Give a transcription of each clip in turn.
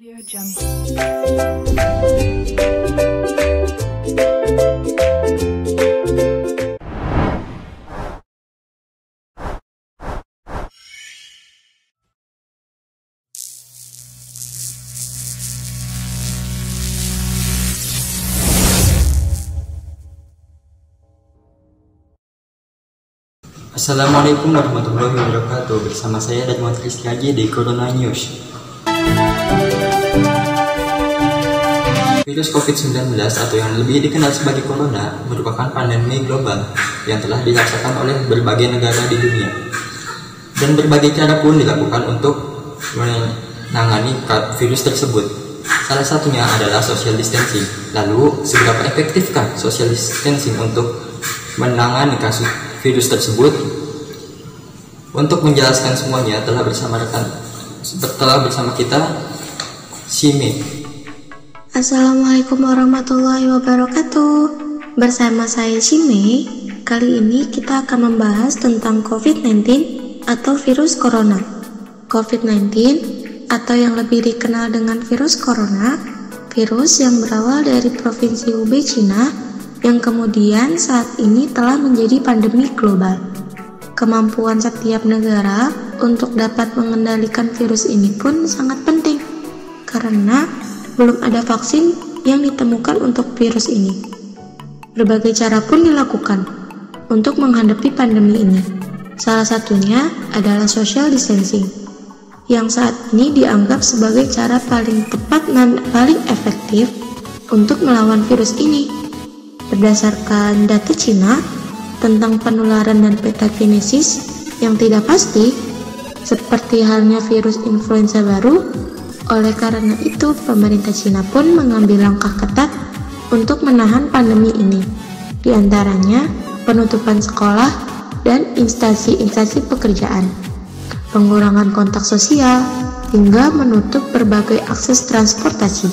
Audio Jungle. Assalamualaikum warahmatullahi wabarakatuh. Bersama saya Dajmuat Rizky Haji di Corona News. Virus COVID-19 atau yang lebih dikenal sebagai Corona merupakan pandemi global yang telah dirasakan oleh berbagai negara di dunia. Dan berbagai cara pun dilakukan untuk menangani virus tersebut. Salah satunya adalah social distancing. Lalu, seberapa efektifkah social distancing untuk menangani kasus virus tersebut? Untuk menjelaskan semuanya telah bersama kita Sime. Assalamualaikum warahmatullahi wabarakatuh. Bersama saya Sime. Kali ini kita akan membahas tentang COVID-19 atau virus corona. COVID-19 atau yang lebih dikenal dengan virus corona, virus yang berawal dari provinsi Hubei, Cina, yang kemudian saat ini telah menjadi pandemi global. Kemampuan setiap negara untuk dapat mengendalikan virus ini pun sangat penting, karena belum ada vaksin yang ditemukan untuk virus ini. Berbagai cara pun dilakukan untuk menghadapi pandemi ini. Salah satunya adalah social distancing, yang saat ini dianggap sebagai cara paling tepat dan paling efektif untuk melawan virus ini. Berdasarkan data Cina tentang penularan dan petakinesis yang tidak pasti, seperti halnya virus influenza baru. Oleh karena itu, pemerintah Cina pun mengambil langkah ketat untuk menahan pandemi ini. Di antaranya, penutupan sekolah dan instansi-instansi pekerjaan, pengurangan kontak sosial, hingga menutup berbagai akses transportasi.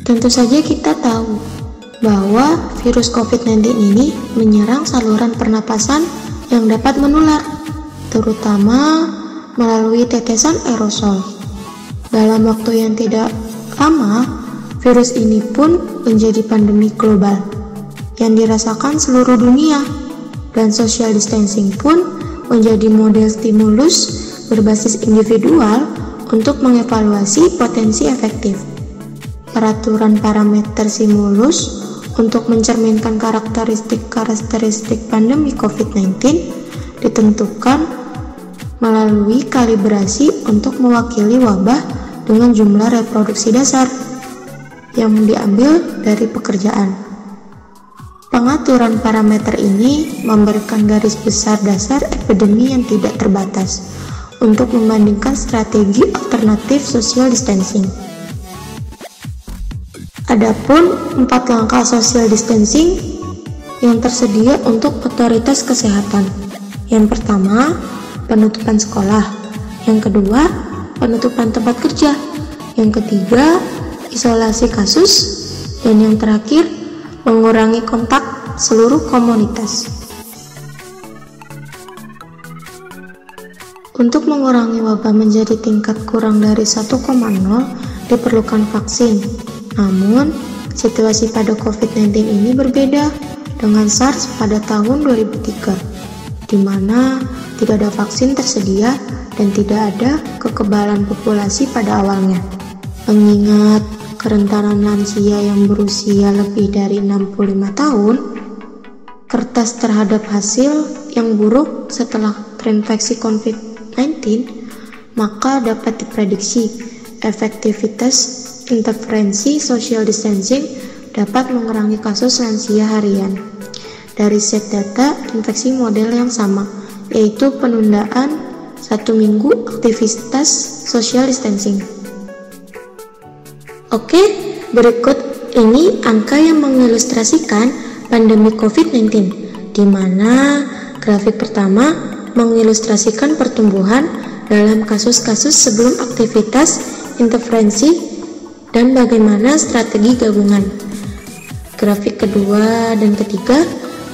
Tentu saja kita tahu bahwa virus COVID-19 ini menyerang saluran pernapasan yang dapat menular, terutama melalui tetesan aerosol. Dalam waktu yang tidak lama, virus ini pun menjadi pandemi global yang dirasakan seluruh dunia, dan social distancing pun menjadi model stimulus berbasis individual untuk mengevaluasi potensi efektif. Peraturan parameter stimulus untuk mencerminkan karakteristik pandemi COVID-19 ditentukan melalui kalibrasi untuk mewakili wabah dengan jumlah reproduksi dasar yang diambil dari pekerjaan. Pengaturan parameter ini memberikan garis besar dasar epidemi yang tidak terbatas untuk membandingkan strategi alternatif social distancing. Adapun 4 langkah social distancing yang tersedia untuk otoritas kesehatan. Yang pertama, penutupan sekolah. Yang kedua, penutupan tempat kerja. Yang ketiga, isolasi kasus. Dan yang terakhir, mengurangi kontak seluruh komunitas. Untuk mengurangi wabah menjadi tingkat kurang dari 1,0, diperlukan vaksin. Namun, situasi pada COVID-19 ini berbeda dengan SARS pada tahun 2003, di mana tidak ada vaksin tersedia dan tidak ada kekebalan populasi pada awalnya. Mengingat kerentanan lansia yang berusia lebih dari 65 tahun, kertas terhadap hasil yang buruk setelah terinfeksi COVID-19, maka dapat diprediksi efektivitas intervensi social distancing dapat mengurangi kasus lansia harian. Dari set data infeksi model yang sama, yaitu penundaan 1 minggu aktivitas social distancing. Oke, berikut ini angka yang mengilustrasikan pandemi COVID-19, di mana grafik pertama mengilustrasikan pertumbuhan dalam kasus-kasus sebelum aktivitas intervensi dan bagaimana strategi gabungan. Grafik kedua dan ketiga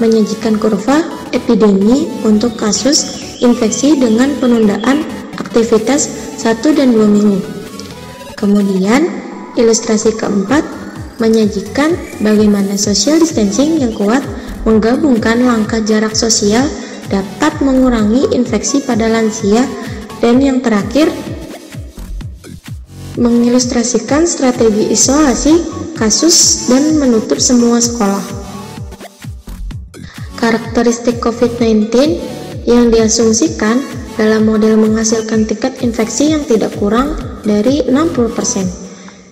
menyajikan kurva epidemi untuk kasus infeksi dengan penundaan aktivitas 1 dan 2 minggu. Kemudian, ilustrasi keempat menyajikan bagaimana social distancing yang kuat menggabungkan langkah jarak sosial dapat mengurangi infeksi pada lansia, dan yang terakhir mengilustrasikan strategi isolasi kasus dan menutup semua sekolah. Karakteristik COVID-19 yang diasumsikan dalam model menghasilkan tingkat infeksi yang tidak kurang dari 60%.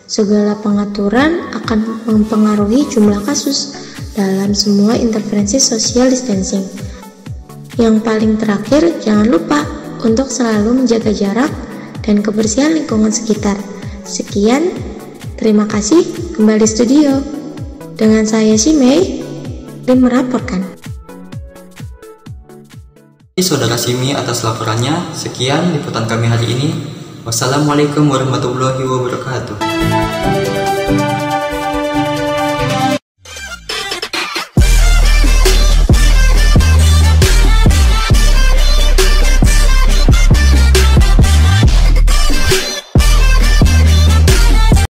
Segala pengaturan akan mempengaruhi jumlah kasus dalam semua intervensi social distancing. Yang paling terakhir, jangan lupa untuk selalu menjaga jarak dan kebersihan lingkungan sekitar. Sekian, terima kasih. Kembali studio dengan saya Shimei melaporkan. Saudara Simi atas laporannya. Sekian liputan kami hari ini. Wassalamualaikum warahmatullahi wabarakatuh.